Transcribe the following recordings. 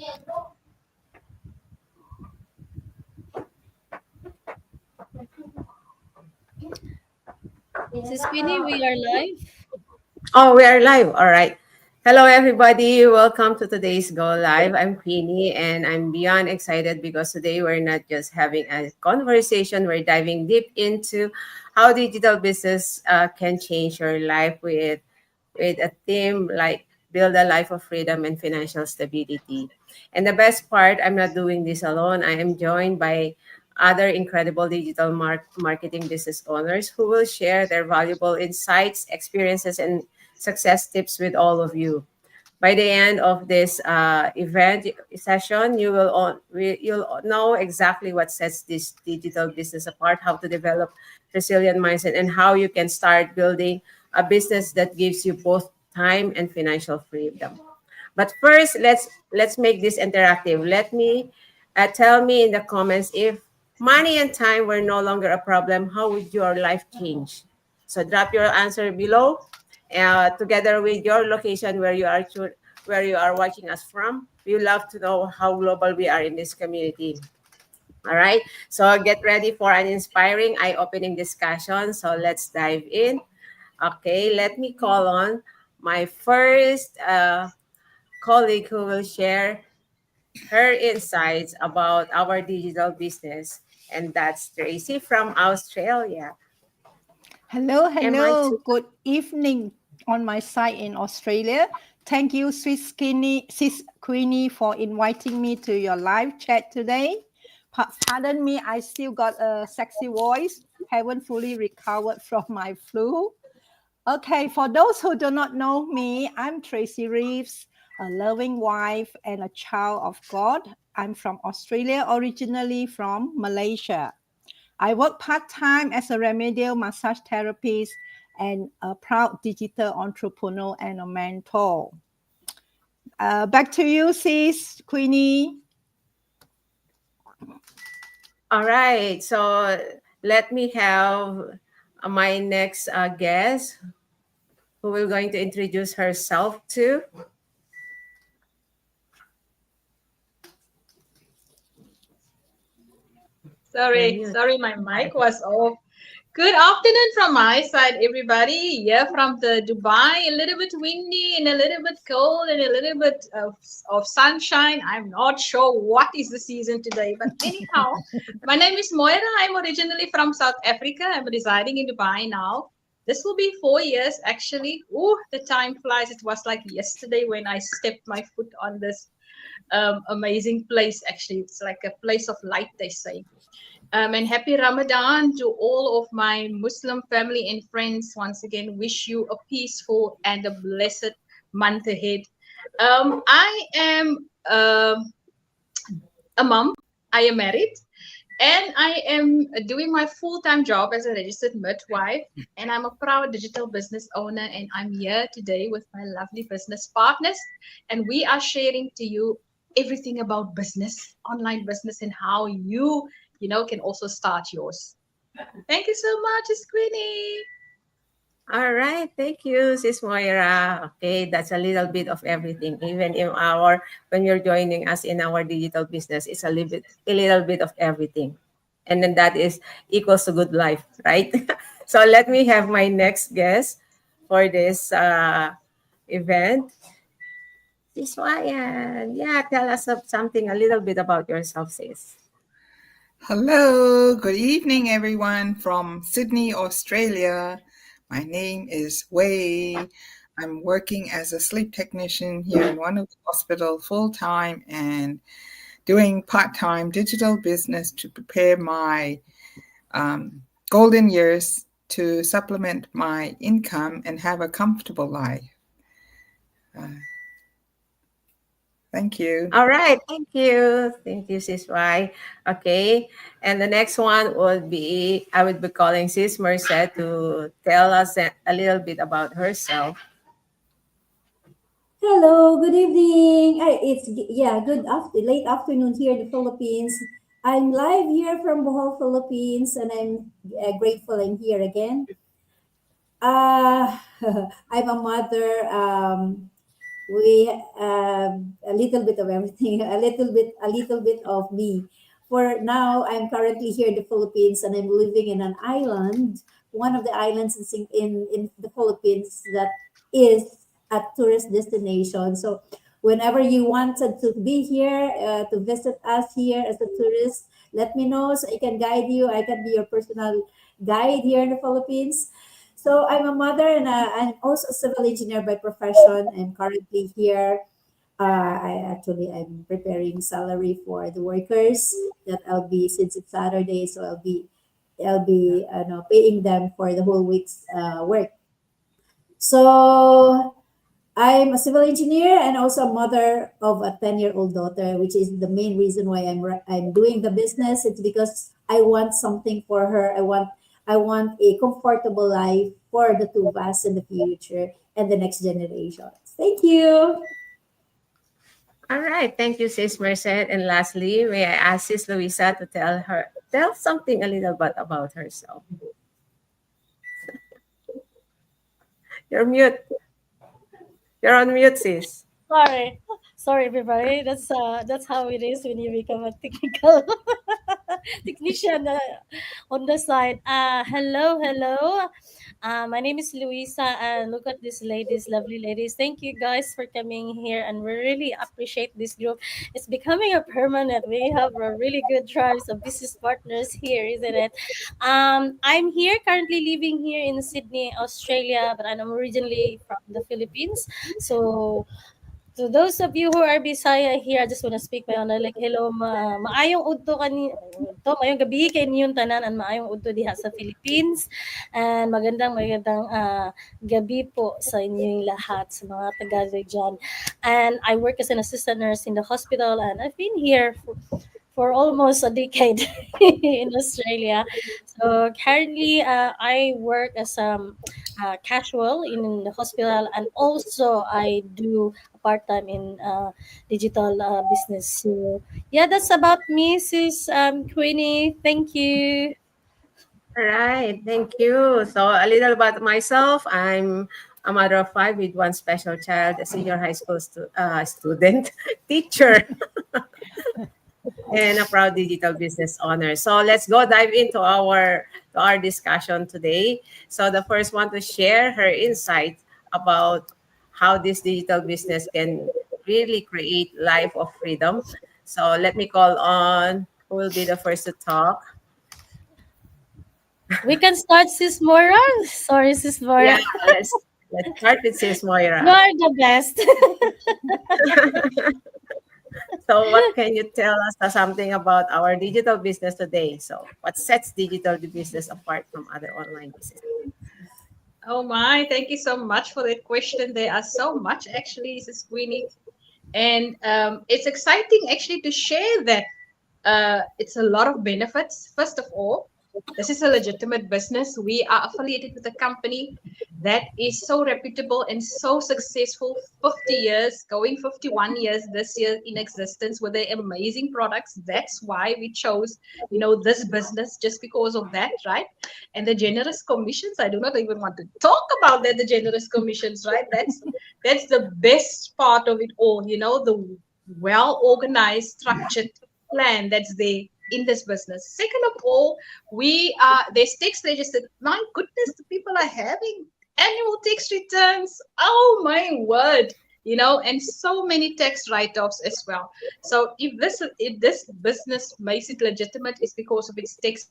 Sis Queenie, we are live. Oh, we are live. All right. Hello, everybody. Welcome to today's Go Live. I'm Queenie, and I'm beyond excited because today we're not just having a conversation, we're diving deep into how digital business can change your life with a theme like build a life of freedom and financial stability. And the best part, I'm not doing this alone. I am joined by other incredible digital marketing business owners who will share their valuable insights, experiences, and success tips with all of you. By the end of this event session, you'll know exactly what sets this digital business apart, how to develop resilient mindset, and how you can start building a business that gives you both time and financial freedom. But first, let's make this interactive. Let me tell me in the comments if money and time were no longer a problem, how would your life change? So drop your answer below, together with your location where you are watching us from. We love to know how global we are in this community. All right. So get ready for an inspiring, eye-opening discussion. So let's dive in. Okay. Let me call on my first colleague who will share her insights about our digital business, and that's Tracy from Australia. Hello, Am I hello. too? Good evening on my side in Australia. Thank you, Sis Queenie, for inviting me to your live chat today. Pardon me, I still got a sexy voice. Haven't fully recovered from my flu. Okay, for those who do not know me, I'm Tracy Reeves, a loving wife and a child of God. I'm from Australia, originally from Malaysia. I work part time as a remedial massage therapist and a proud digital entrepreneur and a mentor. Back to you, sis Queenie. All right. So let me have my next guest who will going to introduce herself to. You're mute. Sorry, my mic was off. Good afternoon from my side, everybody. Yeah, from the Dubai, a little bit windy and a little bit cold and a little bit of sunshine. I'm not sure what is the season today, but anyhow, my name is Moira. I'm originally from South Africa. I'm residing in Dubai now. This will be 4 years actually. Oh, the time flies. It was like yesterday when I stepped my foot on this amazing place. Actually, it's like a place of light, they say. And happy Ramadan to all of my Muslim family and friends. Once again, wish you a peaceful and a blessed month ahead. I am a mom. I am married. And I am doing my full time job as a registered midwife. And I'm a proud digital business owner. And I'm here today with my lovely business partners. And we are sharing to you everything about business, online business, and how you can also start yours. Thank you so much, Queenie. All right, thank you, Sis Moira. Okay, that's a little bit of everything. Even in our when you're joining us in our digital business, it's a little bit of everything, and then that is equals to good life, right? So let me have my next guest for this event. Sis Moira, yeah, tell us something a little bit about yourself, sis. Hello, good evening, everyone from Sydney, Australia. My name is Wei. I'm working as a sleep technician here in one of the hospital full time and doing part time digital business to prepare my golden years to supplement my income and have a comfortable life. Thank you. All right, thank you. Thank you, Sis Y. Okay, and the next one would be I would be calling Sis Merced to tell us a little bit about herself. Hello, good evening. Good late afternoon here in the Philippines. I'm live here from Bohol, Philippines, and I'm grateful I'm here again. Uh, I'm a mother we a little bit of everything, a little bit of me. For now, I'm currently here in the Philippines, and I'm living in an island, one of the islands in the Philippines that is a tourist destination. So whenever you wanted to be here, to visit us here as a tourist, let me know so I can guide you. I can be your personal guide here in the Philippines. So I'm a mother, and I'm also a civil engineer by profession. I'm currently here. I'm preparing salary for the workers that I'll be, since it's Saturday, so I'll be paying them for the whole week's work. So I'm a civil engineer and also a mother of a 10-year-old daughter, which is the main reason why I'm doing the business. It's because I want something for her. I want a comfortable life for the two of us in the future and the next generations. Thank you. All right. Thank you, Sis Merced. And lastly, may I ask Sis Louisa to tell something a little bit about herself. You're mute. You're on mute, sis. Sorry. Sorry, everybody. That's how it is when you become a technical technician on the side. Hello. My name is Luisa, and look at these ladies, lovely ladies. Thank you guys for coming here, and we really appreciate this group. It's becoming a permanent. We have a really good tribes of business partners here, isn't it? I'm here currently living here in Sydney, Australia, but I'm originally from the Philippines. So to those of you who are Bisaya here, I just want to speak my honor, like hello, maayong udto maayong gabi kay inyong tanan, and maayong udto diha sa Philippines, and magandang gabi po sa inyong lahat sa mga taga dyan. And I work as an assistant nurse in the hospital, and I've been here for almost a decade in Australia. So currently, I work as casual in the hospital, and also I do a part time in digital business. So yeah, that's about me, sis Queenie. Thank you. All right. Thank you. So a little about myself. I'm a mother of five with one special child, a senior high school student, teacher, and a proud digital business owner. So let's go dive into our discussion today. So the first one to share her insight about how this digital business can really create life of freedom. So let me call on who will be the first to talk. We can start, sis Mora. Sorry, sis Mora. Yeah, let's start with Sis Moira. You are the best. So what can you tell us something about our digital business today? So what sets digital business apart from other online businesses? Oh my, thank you so much for that question. There are so much actually, Mrs. Queenie. And it's exciting actually to share that it's a lot of benefits. First of all, this is a legitimate business. We are affiliated with a company that is so reputable and so successful, 50 years, going 51 years this year in existence with their amazing products. That's why we chose, this business, just because of that, right? And the generous commissions, I do not even want to talk about that, the generous commissions, right? That's the best part of it all, the well-organized, structured plan that's there in this business. Second of all, there's tax registered. My goodness, the people are having annual tax returns. Oh my word, and so many tax write-offs as well. So if this business makes it legitimate, it's because of its tax.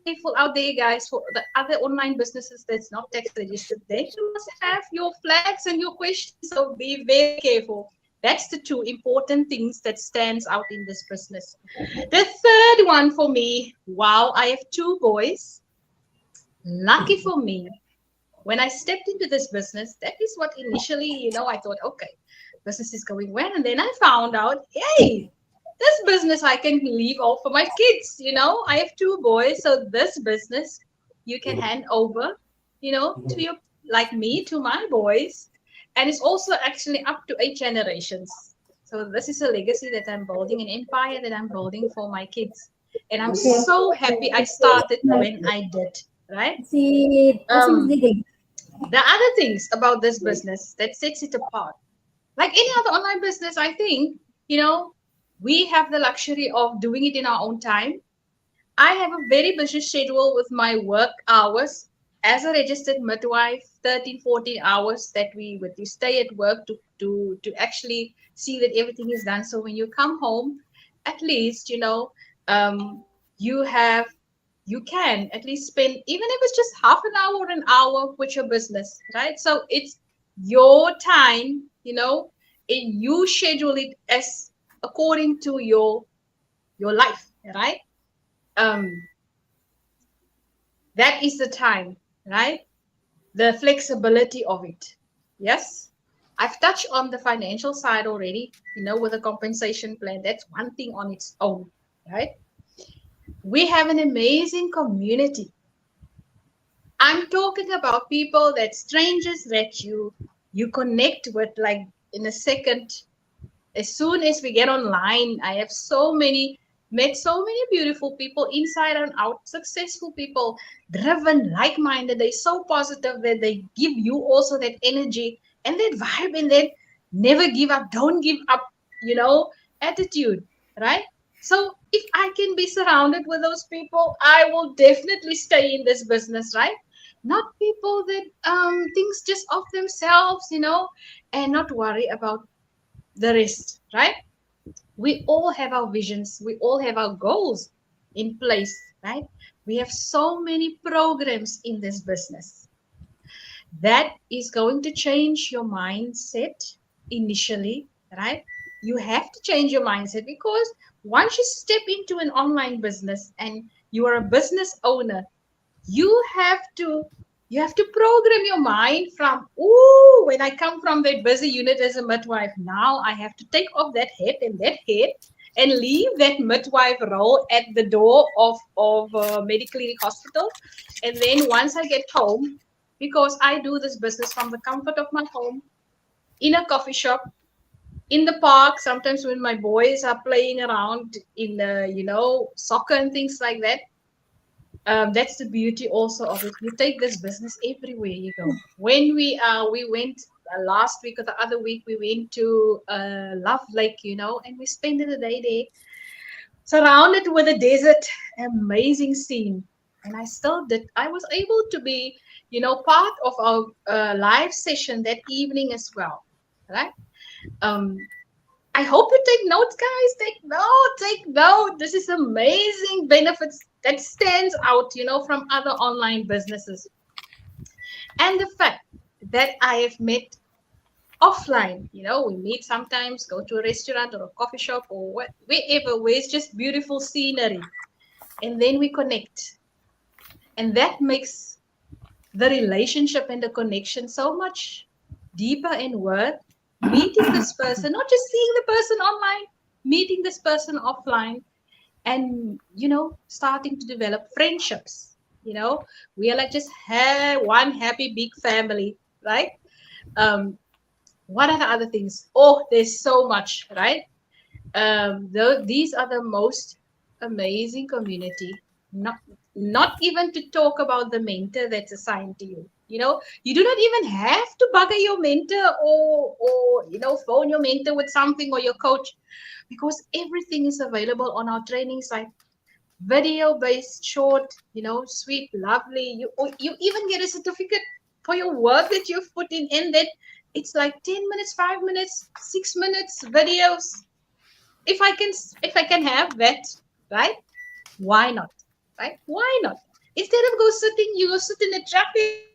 Careful out there, guys, for the other online businesses that's not tax registered. They must have your flags and your questions. So be very careful. That's the two important things that stands out in this business. The third one for me, wow, I have two boys. Lucky for me, when I stepped into this business, that is what initially, I thought, okay, business is going well. And then I found out, hey, this business I can leave all for my kids. I have two boys. So this business you can hand over, to your, like me, to my boys. And it's also actually up to 8 generations. So this is a legacy that I'm building, an empire that I'm building for my kids. And I'm so happy I started when I did, right? Si, Um, Didig. The other things about this business that sets it apart, like any other online business, I think, we have the luxury of doing it in our own time. I have a very busy schedule with my work hours as a registered midwife, 13, 14 hours that we would you stay at work to actually see that everything is done. So when you come home, at least, you have you can at least spend, even if it's just half an hour or an hour with your business, right? So it's your time, and you schedule it as according to your life, right? um that is the time, right? The flexibility of it. Yes, I've touched on the financial side already, with a compensation plan. That's one thing on its own, right? We have an amazing community. I'm talking about people that strangers that you connect with like in a second. As soon as we get online, I have met so many beautiful people inside and out, successful people, driven, like-minded. They're so positive that they give you also that energy and that vibe and that never give up, don't give up, attitude, right? So if I can be surrounded with those people, I will definitely stay in this business, right? Not people that thinks just of themselves, and not worry about the rest, right? We all have our visions, we all have our goals in place, right? We have so many programs in this business that is going to change your mindset initially, right? You have to change your mindset because once you step into an online business and you are a business owner, you have to program your mind from, oh, when I come from that busy unit as a midwife, now I have to take off that head and leave that midwife role at the door of Mediclinic hospital. And then once I get home, because I do this business from the comfort of my home, in a coffee shop, in the park, sometimes when my boys are playing around in the, soccer and things like that. That's the beauty also of it. You take this business everywhere you go. When we went last week or the other week, we went to Love Lake, and we spent the day there, surrounded with a desert, amazing scene. And I was able to be, part of our live session that evening as well, right? Um, I hope you take notes, guys. Take note. This is amazing benefits that stands out, from other online businesses. And the fact that I have met offline, we meet sometimes, go to a restaurant or a coffee shop or wherever, where it's just beautiful scenery. And then we connect. And that makes the relationship and the connection so much deeper and worth meeting this person, not just seeing the person online, meeting this person offline, and starting to develop friendships. We are like just one happy big family, right? What are the other things? Oh, there's so much, right? These are the most amazing community. Not even to talk about the mentor that's assigned to you. You do not even have to bugger your mentor or phone your mentor with something, or your coach, because everything is available on our training site. Video based, short, sweet, lovely. You even get a certificate for your work that you've put in that it's like 10 minutes, 5 minutes, 6 minutes videos. If I can have that, right? Why not? Right? Why not? Instead of you go sit in the traffic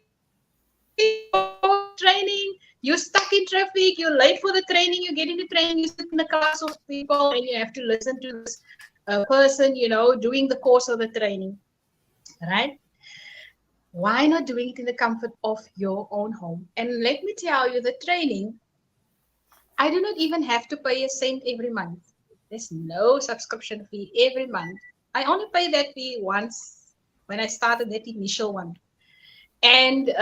training, you're stuck in traffic, you're late for the training, you get into training, you sit in a class of people, and you have to listen to this person, doing the course of the training, right? Why not doing it in the comfort of your own home? And let me tell you, the training, I do not even have to pay a cent every month. There's no subscription fee every month. I only pay that fee once when I started that initial one. And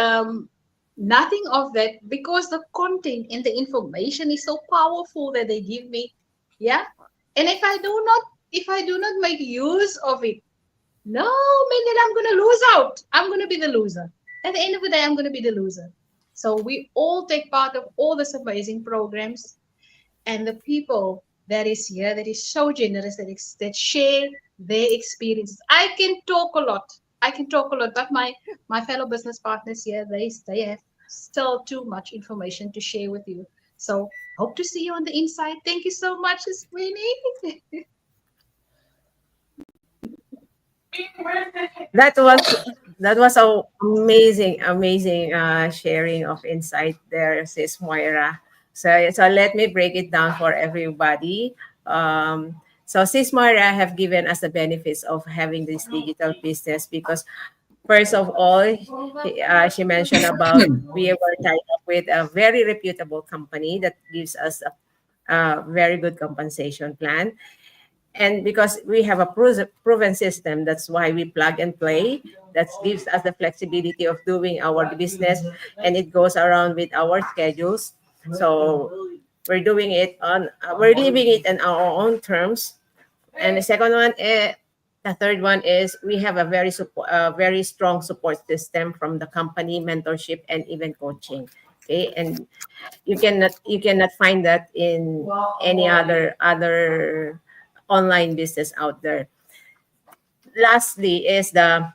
nothing of that, because the content and the information is so powerful that they give me. Yeah. And if I do not make use of it, no, man, then I'm going to lose out. I'm going to be the loser. At the end of the day, I'm going to be the loser. So we all take part of all these amazing programs, and the people that is here that is so generous that share their experiences. I can talk a lot. But my fellow business partners here, they have still too much information to share with you. So hope to see you on the inside. Thank you so much, Sweeney. That was that was a amazing sharing of insight there, sis Moira. So let me break it down for everybody. So sis Moira have given us the benefits of having this digital business because first of all, she mentioned about we were tied up with a very reputable company that gives us a very good compensation plan. And because we have a proven system, that's why we plug and play. That gives us the flexibility of doing our business, and it goes around with our schedules. So we're living it in our own terms. And the second one, the third one is we have a very strong support system from the company, mentorship, and even coaching. Okay, and you cannot find that in any other online business out there. Lastly is the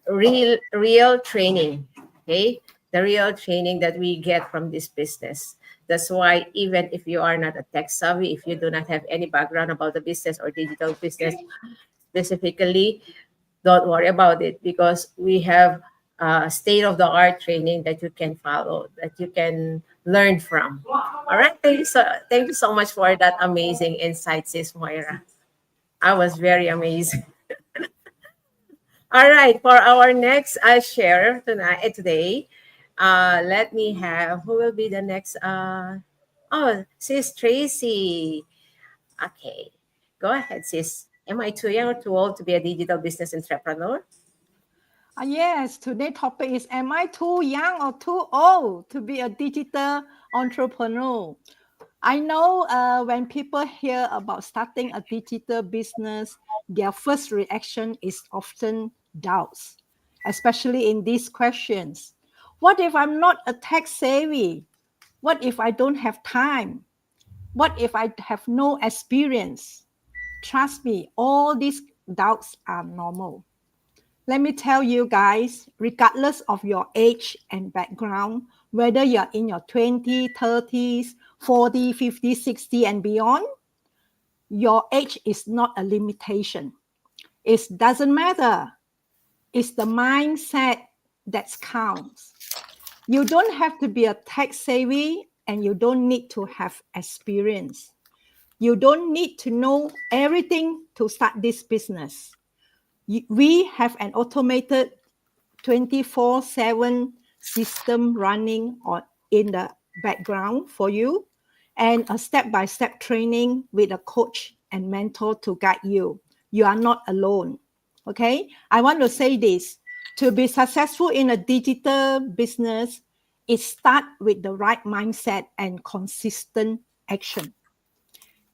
real training. Okay, the real training that we get from this business. That's why even if you are not a tech savvy, if you do not have any background about the business or digital business specifically, don't worry about it because we have state of the art training that you can follow, that you can learn from. All right, thank you so much for that amazing insight, sis Moira. I was very amazed. All right, for our next share today, let me have who will be the next. Oh, sis Tracy. Okay, go ahead, sis. Am I too young or too old to be a digital business entrepreneur? Yes, today's topic is, am I too young or too old to be a digital entrepreneur? I know when people hear about starting a digital business, their first reaction is often doubts, especially in these questions. What if I'm not a tech savvy? What if I don't have time? What if I have no experience? Trust me, all these doubts are normal. Let me tell you guys, regardless of your age and background, whether you're in your 20s, 30s, 40, 50, 60, and beyond, your age is not a limitation. It doesn't matter. It's the mindset that counts. You don't have to be a tech savvy and you don't need to have experience. You don't need to know everything to start this business. We have an automated 24/7 system running in the background for you, and a step-by-step training with a coach and mentor to guide you. You are not alone. Okay, I want to say this: to be successful in a digital business, it starts with the right mindset and consistent action.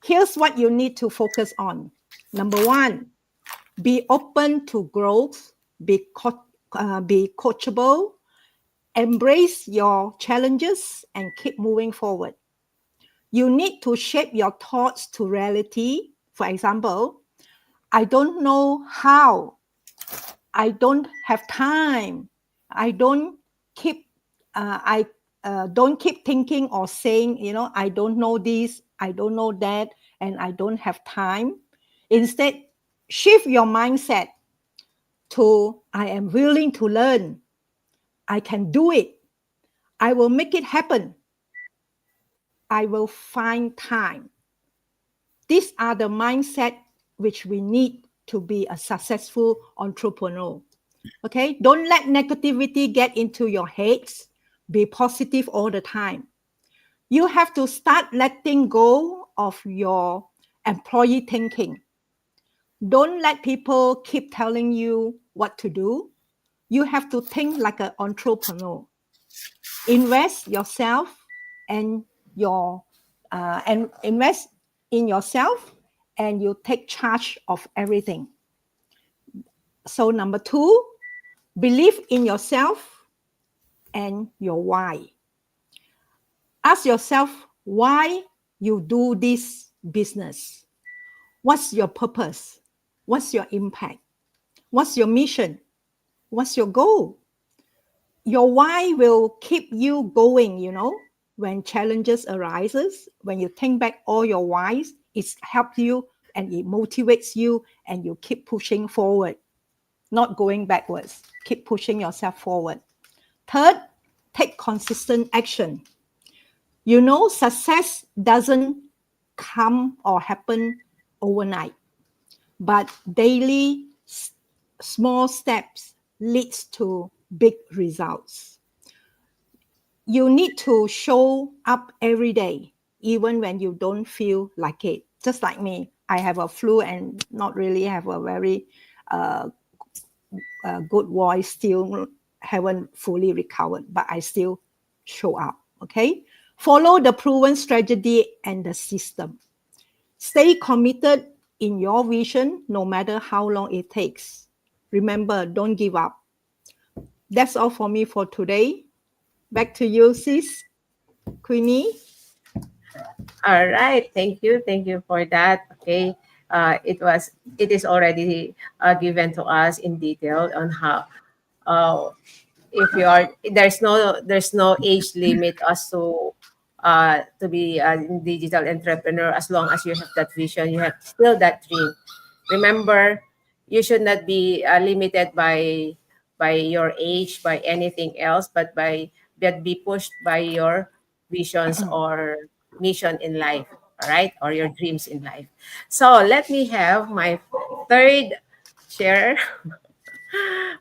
Here's what you need to focus on. Number one, be open to growth, be coachable, embrace your challenges, and keep moving forward. You need to shape your thoughts to reality. For example, I don't know how, I don't have time, I don't keep, I don't keep thinking or saying, I don't know this, I don't know that, and I don't have time. Instead, shift your mindset to I am willing to learn. I can do it. I will make it happen. I will find time. These are the mindset which we need to be a successful entrepreneur. Okay? Don't let negativity get into your heads. Be positive all the time. You have to start letting go of your employee thinking. Don't let people keep telling you what to do. You have to think like an entrepreneur. Invest yourself and invest in yourself, and you take charge of everything. So number two, Believe in yourself and your why. Ask yourself why you do this business. What's your purpose? What's your impact? What's your mission? What's your goal? Your why will keep you going, when challenges arises. When you think back all your whys, it helps you and it motivates you, and you keep pushing forward, not going backwards. Keep pushing yourself forward. Third, take consistent action. Success doesn't come or happen overnight, but daily small steps leads to big results. You need to show up every day, even when you don't feel like it. Just like me, I have a flu and not really have a very good voice, still haven't fully recovered, but I still show up, okay? Follow the proven strategy and the system. Stay committed in your vision, no matter how long it takes. Remember, don't give up. That's all for me for today. Back to you, sis, Queenie. All right. Thank you. Thank you for that. Okay. It is already given to us in detail on how, if you are, there's no age limit as to be a digital entrepreneur. As long as you have that vision, you have still that dream. Remember, you should not be limited by your age, by anything else, but be pushed by your visions or mission in life, all right, or your dreams in life. So let me have my third share,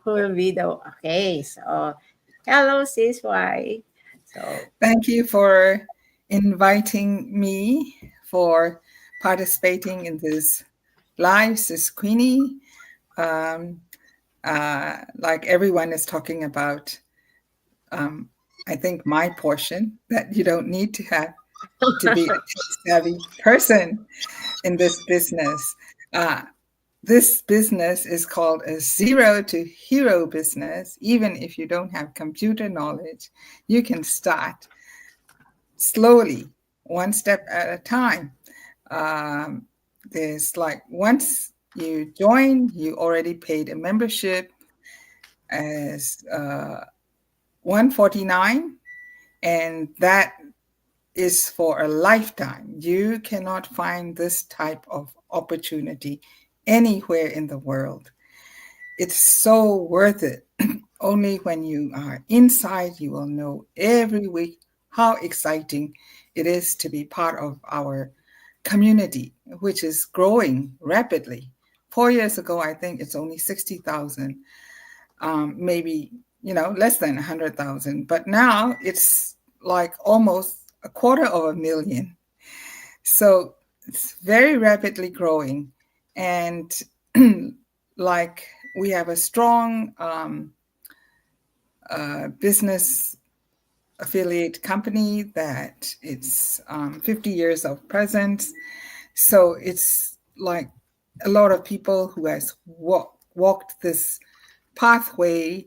who will be the okay. So hello, sis. Why? So Thank you for inviting me for participating in this live, Sis Queenie. Like everyone is talking about, I think my portion that you don't need to have to be a savvy person in this business. This business is called a zero to hero business. Even if you don't have computer knowledge, you can start slowly, one step at a time. There's like once you join, you already paid a membership as $149, and that is for a lifetime. You cannot find this type of opportunity anywhere in the world. It's so worth it. Only when you are inside, you will know every week how exciting it is to be part of our community, which is growing rapidly. 4 years ago, I think it's only 60,000, maybe, less than 100,000. But now it's like almost 250,000. So it's very rapidly growing. And like we have a strong business affiliate company that it's 50 years of presence. So it's like a lot of people who has walked this pathway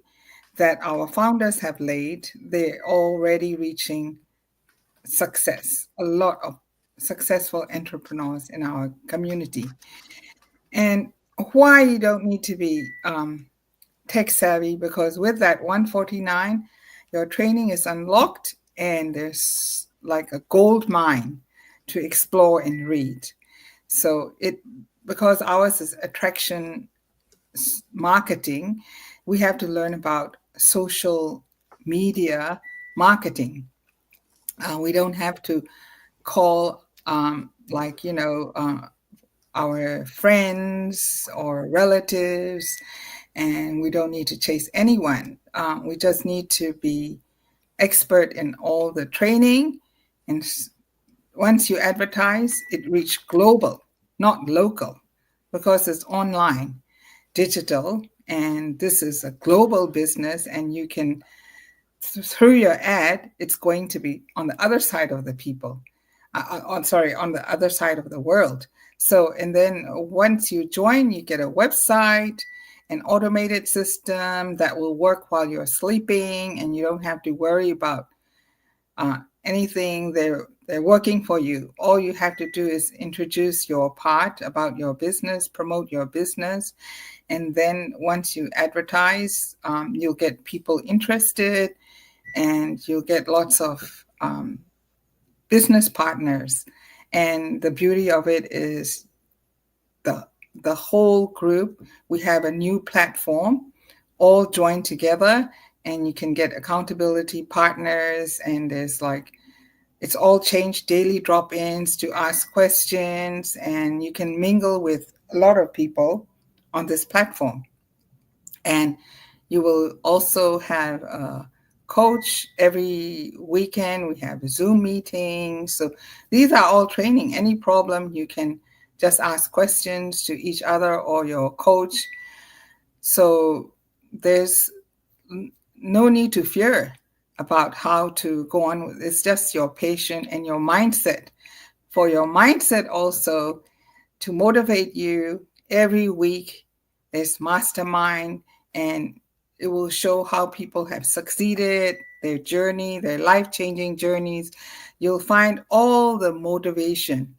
that our founders have laid. They're already reaching success, a lot of successful entrepreneurs in our community. And why you don't need to be tech savvy, because with that 149, your training is unlocked and there's like a gold mine to explore and read. So because ours is attraction marketing, we have to learn about social media marketing. We don't have to call our friends or relatives, and we don't need to chase anyone. We just need to be expert in all the training. And once you advertise, it reach global, not local, because it's online, digital, and this is a global business, and you can, through your ad, it's going to be on the other side of the people, on the other side of the world. So, and then once you join, you get a website, an automated system that will work while you're sleeping, and you don't have to worry about anything. They're working for you. All you have to do is introduce your part about your business, promote your business, and then once you advertise, you'll get people interested, and you'll get lots of business partners. And the beauty of it is the whole group, we have a new platform, all joined together, and you can get accountability partners, and there's like, it's all changed, daily drop-ins to ask questions, and you can mingle with a lot of people on this platform. And you will also have a coach every weekend. We have Zoom meetings. So these are all training. Any problem, you can just ask questions to each other or your coach. So there's no need to fear about how to go on. It's just your patience and your mindset. For your mindset also, to motivate you every week, there's mastermind, and it will show how people have succeeded, their journey, their life-changing journeys. You'll find all the motivation,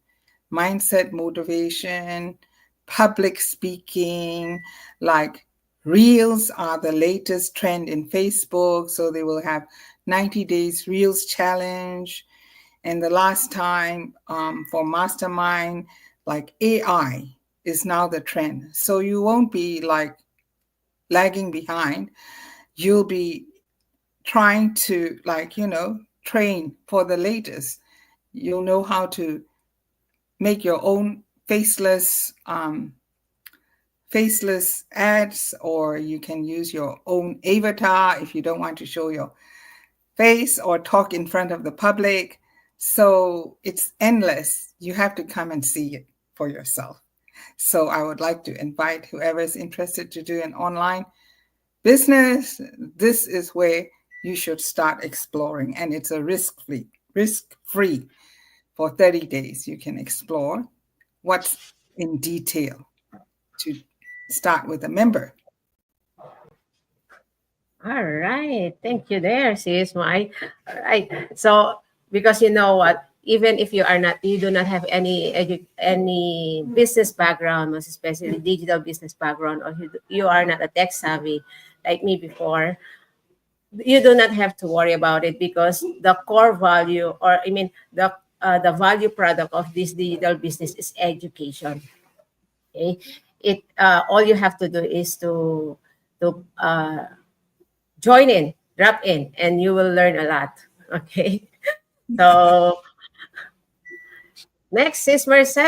mindset motivation, public speaking, like Reels are the latest trend in Facebook. So they will have 90 days Reels challenge. And the last time for mastermind, like AI is now the trend. So you won't be like lagging behind. You'll be trying to train for the latest. You'll know how to make your own faceless ads, or you can use your own avatar if you don't want to show your face or talk in front of the public. So it's endless. You have to come and see it for yourself. So I would like to invite whoever is interested to do an online business. This is where you should start exploring, and it's a risk-free. For 30 days, you can explore what's in detail to start with a member. All right. Thank you there, sis. All right. So, because you know what, even if you do not have any business background, most especially digital business background, or you are not a tech savvy like me before, you do not have to worry about it, because the core value, or I mean, the value product of this digital business is education. Okay, all you have to do is to join in, drop in, and you will learn a lot. Okay, so next is Merced.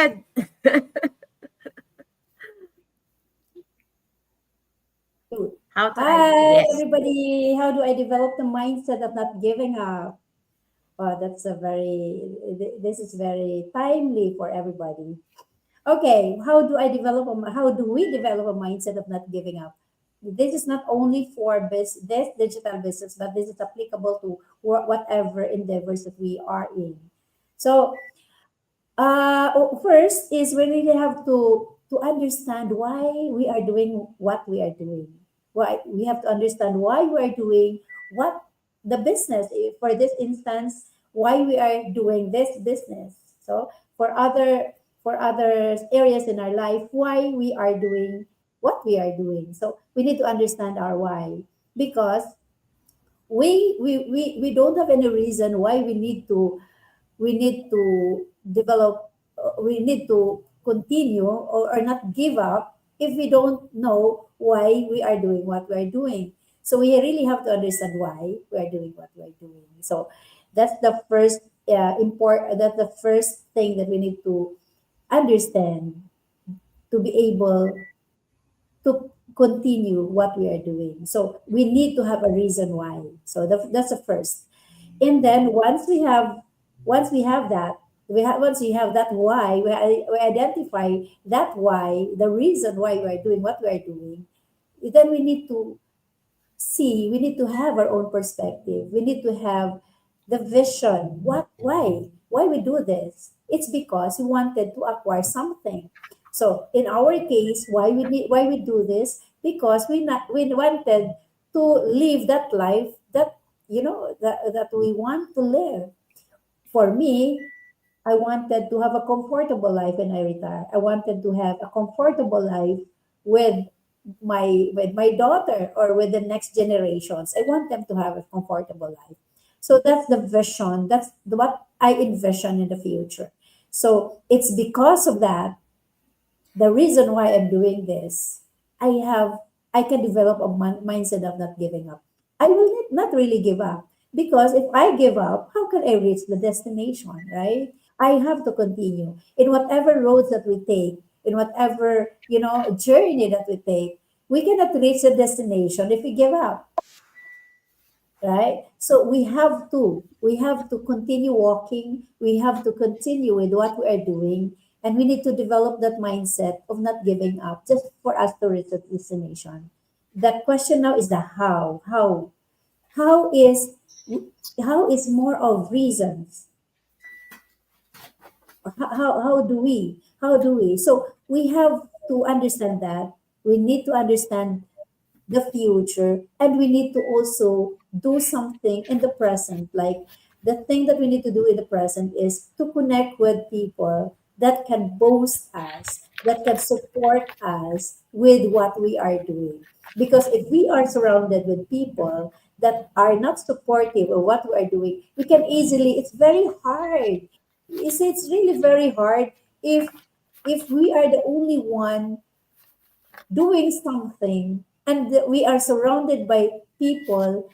How to Hi, yes. everybody. How do I develop the mindset of not giving up? Oh, this is very timely for everybody. Okay, how do we develop a mindset of not giving up? This is not only for this digital business, but this is applicable to whatever endeavors that we are in. So, first is we really have to understand why we are doing what we are doing. Why we have to understand why we are doing what the business. For this instance, why we are doing this business. So for other areas in our life, why we are doing what we are doing. So we need to understand our why, because we don't have any reason why we need to develop, we need to continue, or not give up if we don't know why we are doing what we are doing. So we really have to understand why we are doing what we are doing. So that's the first that's the first thing that we need to understand to be able to continue what we are doing. So we need to have a reason why. So that's the first. And then once we have that, once we have that why, we identify that why, the reason why we are doing what we are doing. Then we need to have our own perspective. We need to have the vision. Why we do this? It's because we wanted to acquire something. So in our case, why we do this? because we wanted to live that life that that we want to live. For me, I wanted to have a comfortable life when I retire. I wanted to have a comfortable life with my daughter or with the next generations. I want them to have a comfortable life. So that's the vision. That's what I envision in the future. So it's because of that, the reason why I'm doing this, I can develop a mindset of not giving up. I will not really give up, because if I give up, how can I reach the destination, right? I have to continue in whatever roads that we take, in whatever journey that we take. We cannot reach the destination if we give up, right? So we have to continue walking. We have to continue with what we are doing, and we need to develop that mindset of not giving up just for us to reach the destination. The question now is the how is how is more of reasons. How do we so we have to understand that we need to understand the future, and we need to also do something in the present. Like, the thing that we need to do in the present is to connect with people that can boost us, that can support us with what we are doing. Because if we are surrounded with people that are not supportive of what we are doing, we can easily, it's very hard. It's really very hard if we are the only one doing something, and we are surrounded by people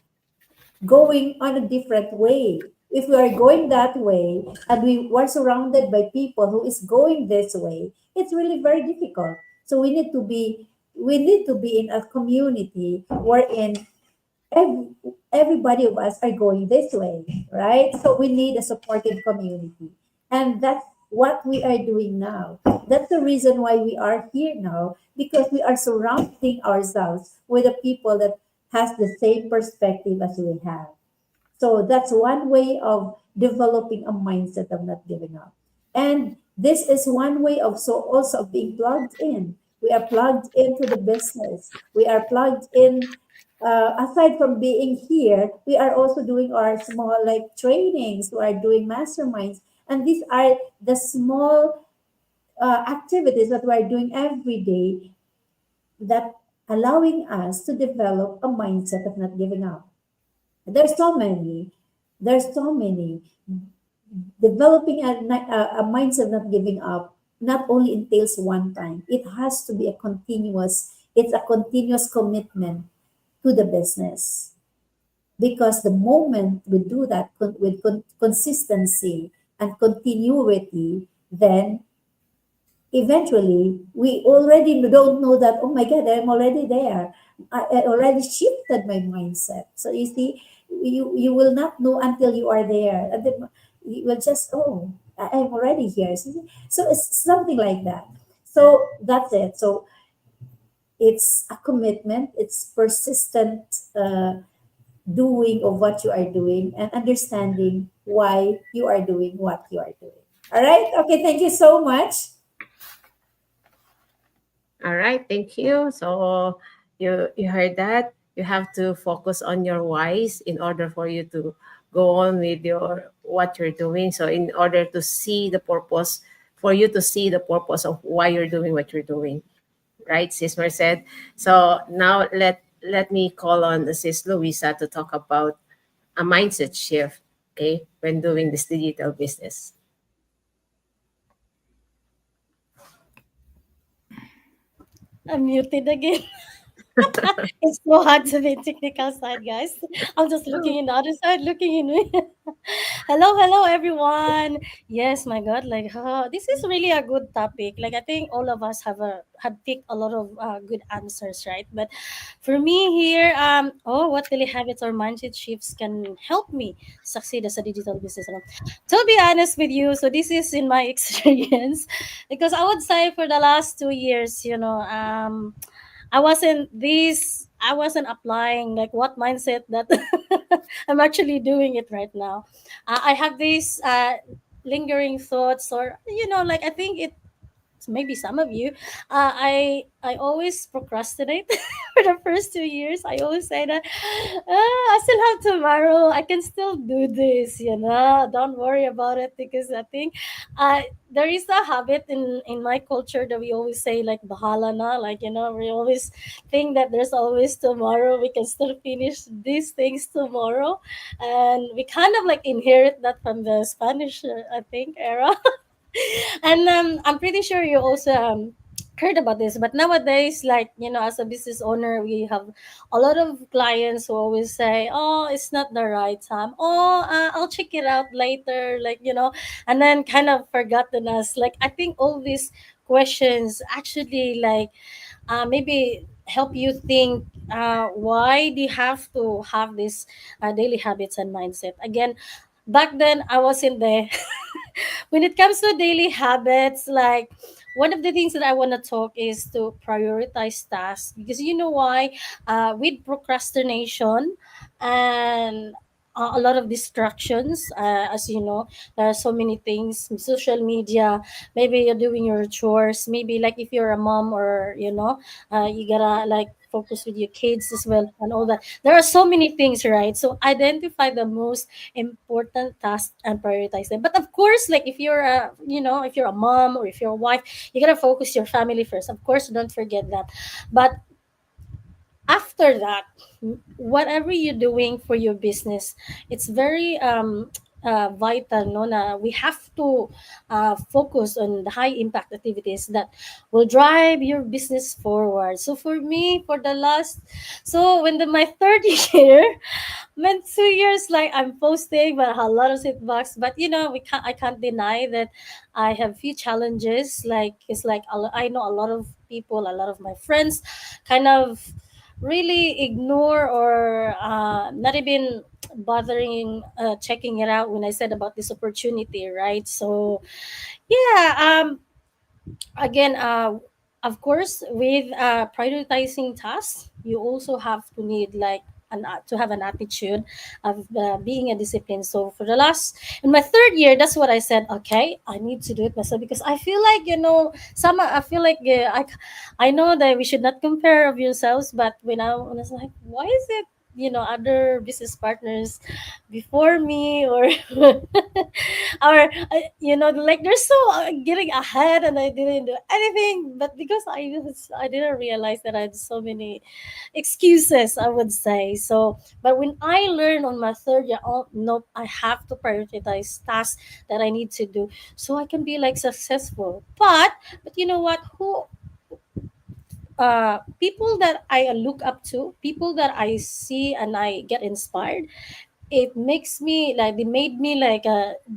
going on a different way. If we are going that way and we were surrounded by people who is going this way, it's really very difficult. So we need to be in a community wherein every, everybody of us are going this way, right? So we need a supportive community. And that's what we are doing now. That's the reason why we are here now, because we are surrounding ourselves with the people that has the same perspective as we have. So that's one way of developing a mindset of not giving up. And this is one way of also of being plugged in. We are plugged into the business. We are plugged in. Aside from being here, we are also doing our small like trainings. We are doing masterminds, and these are the small activities that we are doing every day that allowing us to develop a mindset of not giving up. There's so many. There's so many. Developing a mindset of not giving up not only entails one time. It has to be a continuous. It's a continuous commitment to the business, because the moment we do that with consistency and continuity, then eventually we already don't know that, oh my god, I'm already there. I already shifted my mindset. So you see, you will not know until you are there, and then you will just, oh, I'm already here. So it's something like that. So that's it. So it's a commitment, it's persistent doing of what you are doing, and understanding why you are doing what you are doing. All right, okay, thank you so much. All right, thank you. So you heard that. You have to focus on your whys in order for you to go on with your what you're doing. So in order to see the purpose, for you to see the purpose of why you're doing what you're doing, right, Sis Merced? So now let me call on Sis Louisa to talk about a mindset shift, okay, when doing this digital business. I'm muted again. It's so hard to be technical side, guys. I'm just looking in the other side, looking in me. Hello, everyone. Yes, my God, like this is really a good topic. Like I think all of us have picked a lot of good answers, right? But for me here, what daily habits or mindset shifts can help me succeed as a digital business owner? To be honest with you, so this is in my experience, because I would say for the last 2 years, I wasn't applying like what mindset that I'm actually doing it right now. I have these lingering thoughts, or like I think it maybe some of you, I always procrastinate for the first 2 years. I always say that I still have tomorrow. I can still do this. Don't worry about it, because I think there is a habit in my culture that we always say like bahala na, like we always think that there's always tomorrow. We can still finish these things tomorrow, and we kind of like inherit that from the Spanish, I think, era. And I'm pretty sure you also heard about this, but nowadays, like as a business owner, we have a lot of clients who always say, oh, it's not the right time, oh, I'll check it out later, like and then kind of forgotten us. Like, I think all these questions actually, like, maybe help you think, why do you have to have this daily habits and mindset. Again, back then I wasn't there. When it comes to daily habits, like, one of the things that I want to talk is to prioritize tasks, because you know why, with procrastination and a lot of distractions, as you know, there are so many things, social media, maybe you're doing your chores, maybe like if you're a mom, or you gotta like focus with your kids as well, and all that. There are so many things, right? So identify the most important tasks and prioritize them. But of course, like if you're a if you're a mom or if you're a wife, you gotta focus your family first. Of course, don't forget that. But after that, whatever you're doing for your business, it's very vital, no, na we have to focus on the high impact activities that will drive your business forward. So for me, for the last, so when my third year, meant 2 years, like I'm posting, but a lot of setbacks. But I can't deny that I have few challenges. Like, it's like I know a lot of people, a lot of my friends, kind of really ignore, or not even bothering checking it out when I said about this opportunity, right? So yeah, again, of course, with prioritizing tasks, you also have to need like to have an attitude of being a discipline. So for the last, in my third year, that's what I said. Okay, I need to do it myself, because I feel like some, I feel like I know that we should not compare of yourselves, but when I was like, why is it other business partners before me, or or like they're so getting ahead, and I didn't do anything. But because I didn't realize that I had so many excuses, I would say. So but when I learned on my third year, oh no, I have to prioritize tasks that I need to do, so I can be like successful. But you know what, who people that I look up to, people that I see and I get inspired, it makes me like, they made me like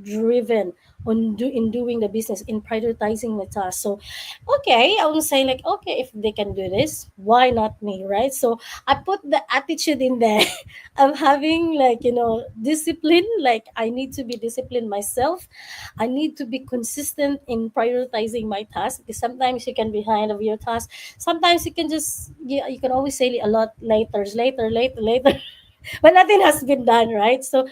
driven in doing the business, in prioritizing the task. So okay, I was saying like, okay, if they can do this, why not me, right? So I put the attitude in there of having like discipline. Like, I need to be disciplined myself. I need to be consistent in prioritizing my task, because sometimes you can behind of your task. Sometimes you can just, yeah, you can always say a lot later, later, but nothing has been done, right? So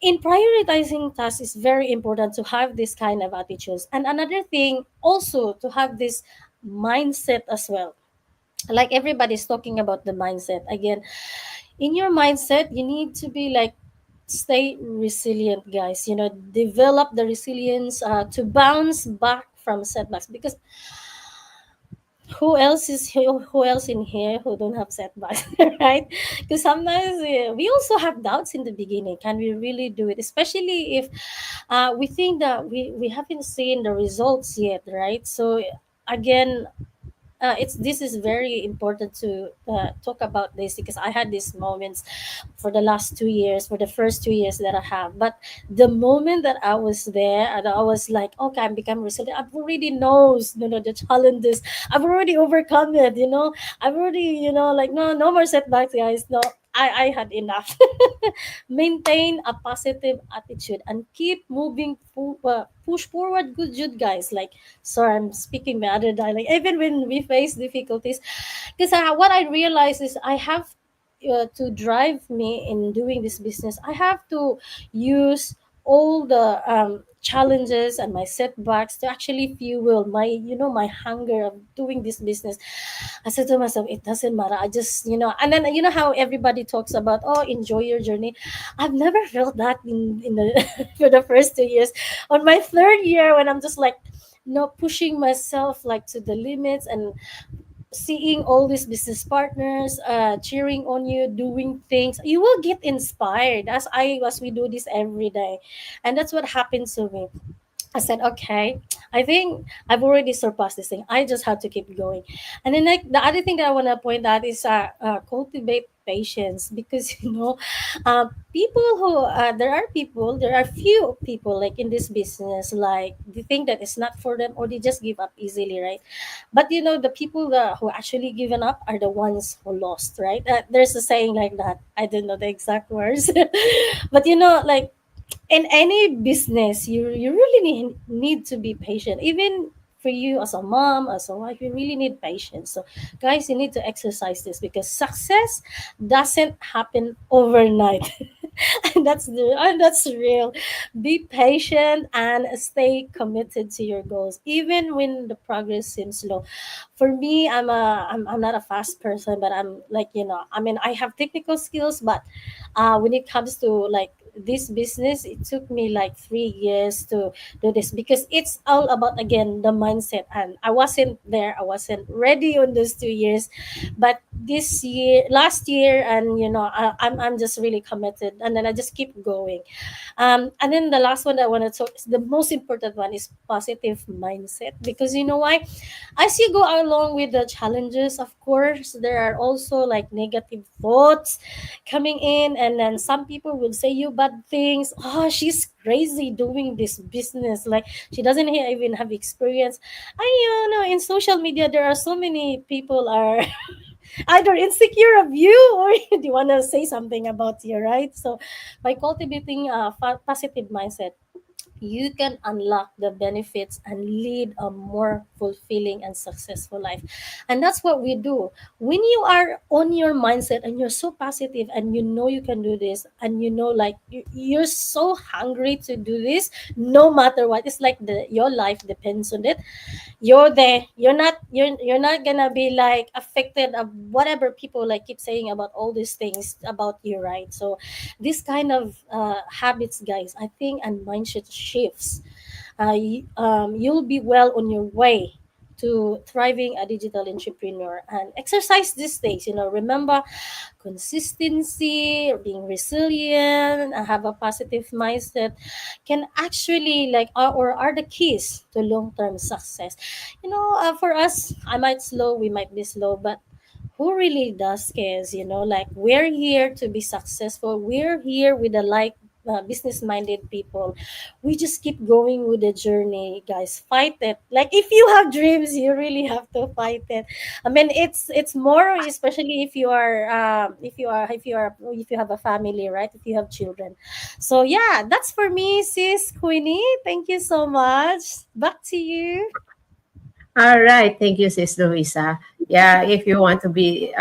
in prioritizing tasks, it's very important to have this kind of attitudes. And another thing also, to have this mindset as well. Like, everybody's talking about the mindset again. In your mindset, you need to be like, stay resilient, guys. Develop the resilience to bounce back from setbacks, because who else in here who don't have setbacks, right? Because sometimes we also have doubts in the beginning, can we really do it, especially if we think that we haven't seen the results yet, right? So again, it's this is very important to talk about this, because I had these moments for the last 2 years, for the first 2 years that I have. But the moment that I was there, and I was like, okay, I'm becoming resilient. I've already knows, the challenges. I've already overcome it. I've already, like, no more setbacks, guys. No, I had enough. Maintain a positive attitude and keep moving. Push forward, good guys. Like, sorry, I'm speaking my other dialect. Even when we face difficulties, because what I realize is I have to drive me in doing this business. I have to use all the challenges and my setbacks to actually fuel my, my hunger of doing this business. I said to myself, it doesn't matter. I just, and then you know how everybody talks about, oh, enjoy your journey. I've never felt that in the for the first 2 years. On my third year, when I'm just like, pushing myself like to the limits, and seeing all these business partners cheering on you, doing things, you will get inspired as we do this every day. And that's what happens to me. I said, okay, I think I've already surpassed this thing. I just have to keep going. And then, like, the other thing that I want to point out is cultivate patience, because people who there are few people like in this business, like they think that it's not for them, or they just give up easily, right? But the people who actually given up are the ones who lost, right? There's a saying like that. I don't know the exact words, but like in any business, you really need to be patient. Even for you as a mom, as a wife, you really need patience. So guys, you need to exercise this, because success doesn't happen overnight. And that's real. Be patient and stay committed to your goals, even when the progress seems slow. For me, I'm not a fast person, but I'm like, I mean, I have technical skills, but when it comes to like this business, it took me like 3 years to do this, because it's all about, again, the mindset. And I wasn't ready on those 2 years. But last year, and I'm just really committed, and then I just keep going. And then the last one that I want to talk, the most important one, is positive mindset. Because you know why? As you go along with the challenges, of course, there are also like negative thoughts coming in, and then some people will say you bad things. Oh, she's crazy doing this business, like she doesn't even have experience. And in social media, there are so many people are either insecure of you, or they want to say something about you, right? So by cultivating a positive mindset, you can unlock the benefits and lead a more fulfilling and successful life. And that's what we do. When you are on your mindset and you're so positive, and you can do this, and like you're so hungry to do this, no matter what, it's like your life depends on it. You're not gonna be like affected of whatever people like keep saying about all these things about you, right? So this kind of habits, guys, I think, and mindset shifts, you'll be well on your way to thriving a digital entrepreneur. And exercise these days, remember, consistency, being resilient, and have a positive mindset can actually like or are the keys to long-term success. For us, we might be slow, but who really does cares? Like, we're here to be successful. We're here with the like business minded people. We just keep going with the journey, guys. Fight it. Like, if you have dreams, you really have to fight it. I mean, it's more, especially if you have a family, right? If you have children. So yeah, that's for me, sis Queenie. Thank you so much. Back to you. All right, thank you, Sis Luisa. Yeah, if you want to be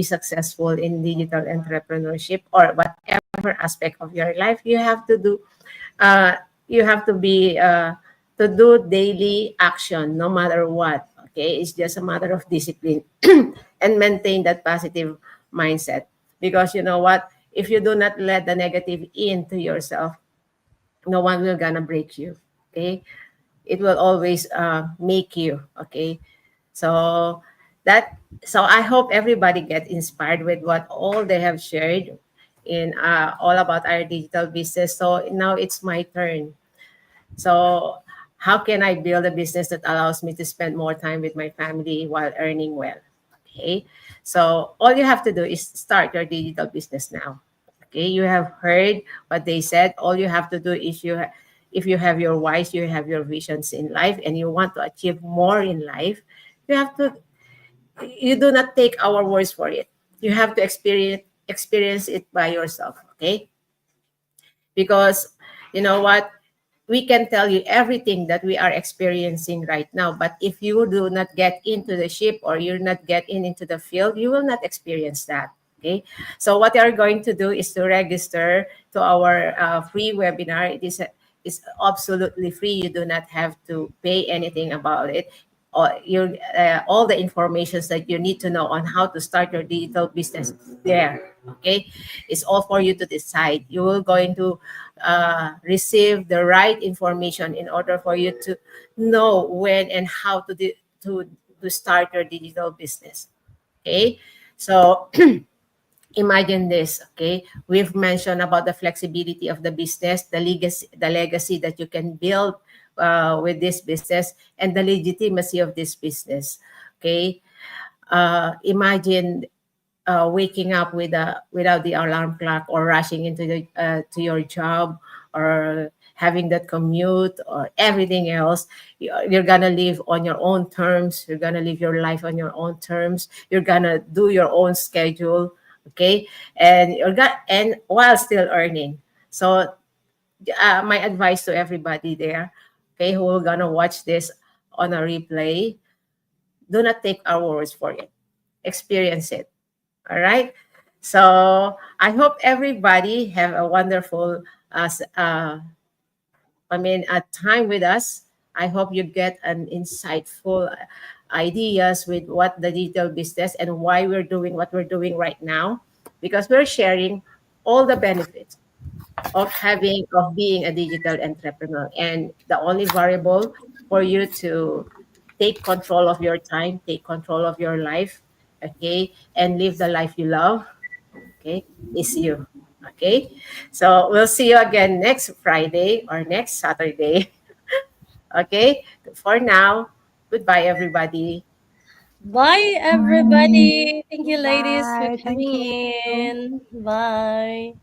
successful in digital entrepreneurship or whatever aspect of your life, uh, you have to be to do daily action, no matter what. Okay, it's just a matter of discipline and maintain that positive mindset. Because you know what, if you do not let the negative into yourself, no one will gonna break you. Okay, it will always make you. Okay, so that so I hope everybody get inspired with what all they have shared in all about our digital business. So now it's my turn. So how can I build a business that allows me to spend more time with my family while earning well? Okay, so all you have to do is start your digital business now. Okay, you have heard what they said. All you have to do is if you have your whys, you have your visions in life, and you want to achieve more in life, you have to. You do not take our words for it. You have to experience it by yourself. Okay, because you know what, we can tell you everything that we are experiencing right now, but if you do not get into the ship or you're not getting into the field, you will not experience that. Okay, so what you are going to do is to register to our free webinar. Is absolutely free. You do not have to pay anything about it. All the information that you need to know on how to start your digital business there. Okay, it's all for you to decide. You will going to receive the right information in order for you to know when and how to start your digital business. Okay, so imagine this. Okay, we've mentioned about the flexibility of the business, the legacy that you can build with this business, and the legitimacy of this business. Okay, imagine waking up without the alarm clock, or rushing into to your job, or having that commute, or everything else. You're gonna live on your own terms. You're gonna live your life on your own terms. You're gonna do your own schedule. Okay, and while still earning. So my advice to everybody there, okay, who are gonna watch this on a replay, do not take our words for it. Experience it. All right. So I hope everybody have a wonderful, time with us. I hope you get an insightful ideas with what the digital business and why we're doing what we're doing right now, because we're sharing all the benefits of being a digital entrepreneur, and the only variable for you to take control of your time, take control of your life, okay, and live the life you love, okay, is you. Okay, so we'll see you again next Friday or next Saturday. Okay, for now, goodbye, everybody. Bye, Bye. everybody. Thank you, ladies, for Bye. Thank coming you. in. Bye.